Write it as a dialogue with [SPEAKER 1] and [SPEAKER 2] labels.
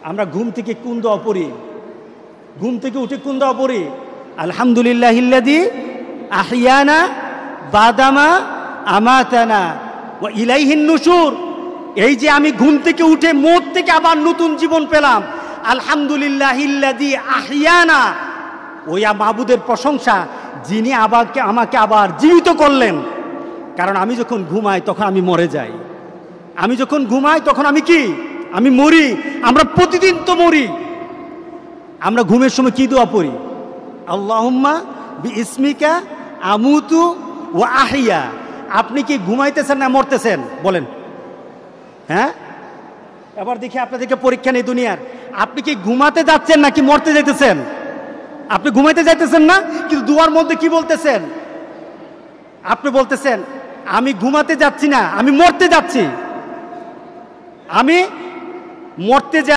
[SPEAKER 1] আমরা ঘুম থেকে কোন দোয়া পড়ি? ঘুম থেকে উঠে কোন দোয়া পড়ি? আলহামদুলিল্লাহিল্লাযী আহিয়ানা বাদামা আমাতানা ওয়া ইলাইহিন নুশুর। এই যে আমি ঘুম থেকে উঠে মওত থেকে আবার নতুন জীবন পেলাম, আলহামদুলিল্লাহিল্লাযী আহিয়ানা, ওই মাবুদের প্রশংসা যিনি আমাকে আবার জীবিত করলেন। কারণ আমি যখন ঘুমাই তখন আমি মরে যাই। আমি যখন ঘুমাই তখন আমি কি? আমি মরি। আমরা প্রতিদিন তো মরি। আমরা ঘুমের সময় কি দোয়া পড়ি? আল্লাহুম্মা বিইসমিকা আমুতু ওয়া আহিয়া। আপনি কি ঘুমাইতেছেন না মরতেছেন বলেন? হ্যাঁ, এবার দেখি আপনাদেরকে পরীক্ষা নেই দুনিয়ার। আপনি কি ঘুমাতে যাচ্ছেন নাকি মরতে যাইতেছেন? আপনি ঘুমাইতে যাইতেছেন না, কিন্তু দুয়ার মধ্যে কি বলতেছেন? আপনি বলতেছেন আমি ঘুমাতে যাচ্ছি না, আমি মরতে যাচ্ছি। আমি মরতে